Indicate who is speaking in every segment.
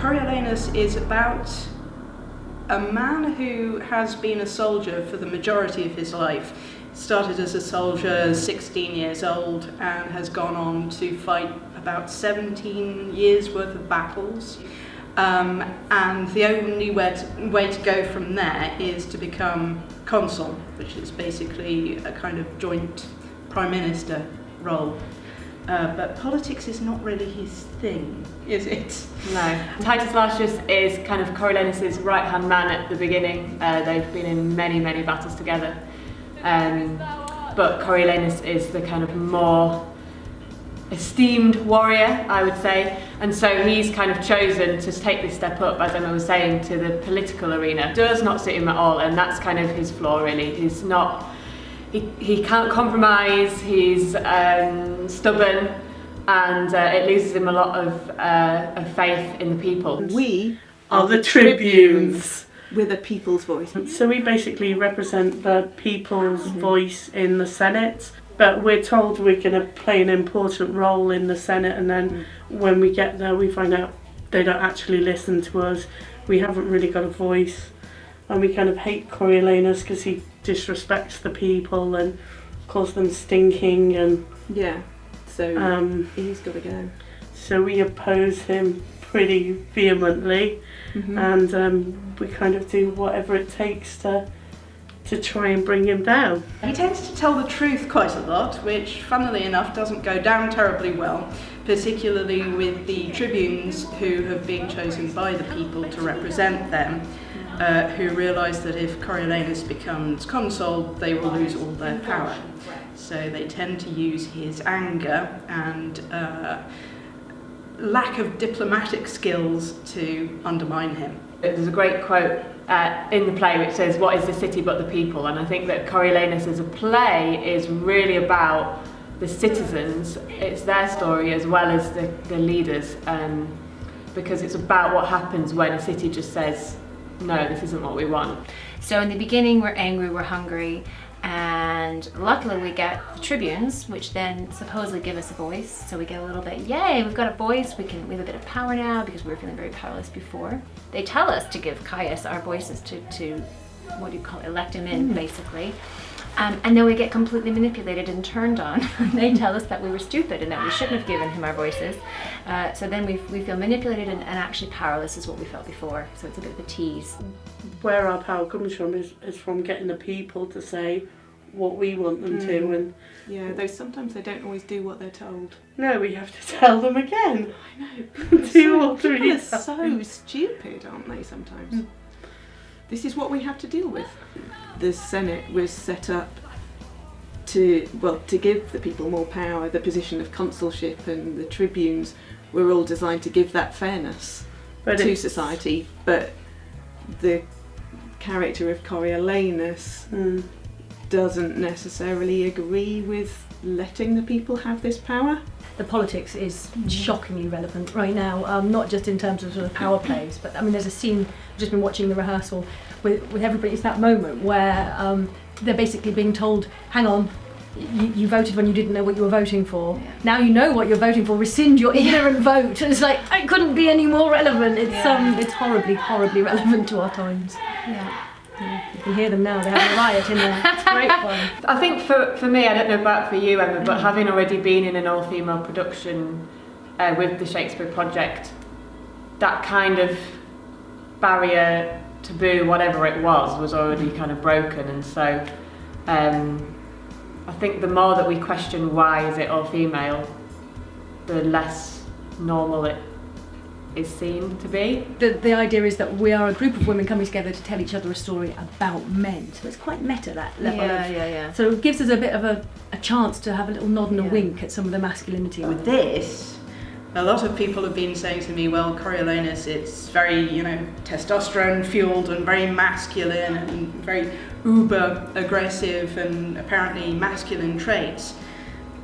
Speaker 1: Coriolanus is about a man who has been a soldier for the majority of his life. Started as a soldier, 16 years old, and has gone on to fight about 17 years worth of battles. And the only way to go from there is to become consul, which is basically a kind of joint prime minister role. But politics is not really his thing, is it?
Speaker 2: No. Titus Lartius is kind of Coriolanus' right-hand man at the beginning. They've been in many, many battles together. But Coriolanus is the kind of more esteemed warrior, I would say. And so he's kind of chosen to take this step up, as Emma was saying, to the political arena. It does not suit him at all, and that's kind of his flaw, really. He's not... He can't compromise, he's stubborn, and it loses him a lot of faith in the people.
Speaker 3: We
Speaker 4: are the tribunes.
Speaker 3: We're the people's voice.
Speaker 4: So we basically represent the people's voice in the Senate, but we're told we're going to play an important role in the Senate, and then when we get there we find out they don't actually listen to us. We haven't really got a voice, and we kind of hate Coriolanus because he disrespects the people and calls them stinking, and
Speaker 3: so he's got to go.
Speaker 4: So we oppose him pretty vehemently, and we kind of do whatever it takes to try and bring him down.
Speaker 1: He tends to tell the truth quite a lot, which, funnily enough, doesn't go down terribly well, particularly with the tribunes who have been chosen by the people to represent them. Who realise that if Coriolanus becomes consul, they will lose all their power. So they tend to use his anger and lack of diplomatic skills to undermine him.
Speaker 2: There's a great quote in the play which says, "What is the city but the people?" And I think that Coriolanus as a play is really about the citizens. It's their story as well as the leaders, because it's about what happens when a city just says, no, this isn't what we want.
Speaker 5: So in the beginning we're angry, we're hungry, and luckily we get the tribunes, which then supposedly give us a voice. So we get a little bit, yay, we've got a voice, we have a bit of power now because we were feeling very powerless before. They tell us to give CAIUS our voices to what do you call it, elect him in, basically. And then we get completely manipulated and turned on. They tell us that we were stupid and that we shouldn't have given him our voices. So then we feel manipulated and actually powerless is what we felt before. So it's a bit of a tease.
Speaker 4: Where our power comes from is from getting the people to say what we want them to. And
Speaker 3: yeah, though sometimes they don't always do what they're told.
Speaker 4: No, we have to tell them again.
Speaker 3: I know.
Speaker 4: Two or three
Speaker 3: People are so stupid, aren't they, sometimes? This is what we have to deal with. The Senate was set up to give the people more power. The position of consulship and the tribunes were all designed to give that fairness to society. But the character of Coriolanus doesn't necessarily agree with letting the people have this power.
Speaker 6: The politics is shockingly relevant right now, not just in terms of sort of power plays, but I mean there's a scene, I've just been watching the rehearsal with everybody, it's that moment where they're basically being told, hang on, you voted when you didn't know what you were voting for. Yeah. Now you know what you're voting for, rescind your ignorant vote. And it's like, it couldn't be any more relevant. It's horribly, horribly relevant to our times.
Speaker 5: Yeah.
Speaker 6: You can hear them now, they're having a riot in there. It's great fun.
Speaker 2: I think for me, I don't know about for you, Emma, but having already been in an all-female production with the Shakespeare Project, that kind of barrier, taboo, whatever it was already kind of broken. And so I think the more that we question why is it all-female, the less normal it is seen to be.
Speaker 6: The idea is that we are a group of women coming together to tell each other a story about men. So it's quite meta, that level of... So it gives us a bit of a chance to have a little nod and a wink at some of the masculinity.
Speaker 1: With this, a lot of people have been saying to me, well, Coriolanus, it's very, testosterone fueled and very masculine and very uber aggressive and apparently masculine traits.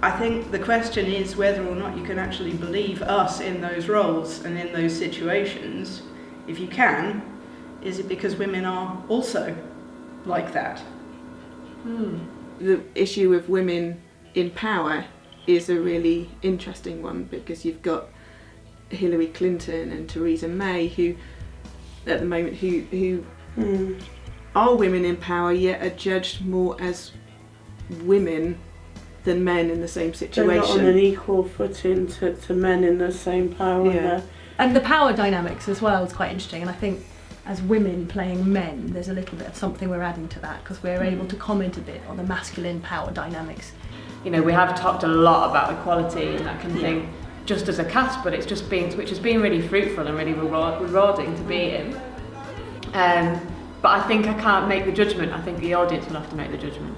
Speaker 1: I think the question is whether or not you can actually believe us in those roles and in those situations. If you can, is it because women are also like that?
Speaker 3: The issue of women in power is a really interesting one, because you've got Hillary Clinton and Theresa May, who at the moment who are women in power yet are judged more as women than men in the same situation.
Speaker 4: They're not on an equal footing to men in the same power.
Speaker 3: Yeah.
Speaker 6: And the power dynamics as well is quite interesting, and I think as women playing men, there's a little bit of something we're adding to that, because we're able to comment a bit on the masculine power dynamics.
Speaker 2: You know, we have talked a lot about equality and that kind of thing, just as a cast, but it's just been, which has been really fruitful and really rewarding to be in. But I think I can't make the judgment. I think the audience will have to make the judgment.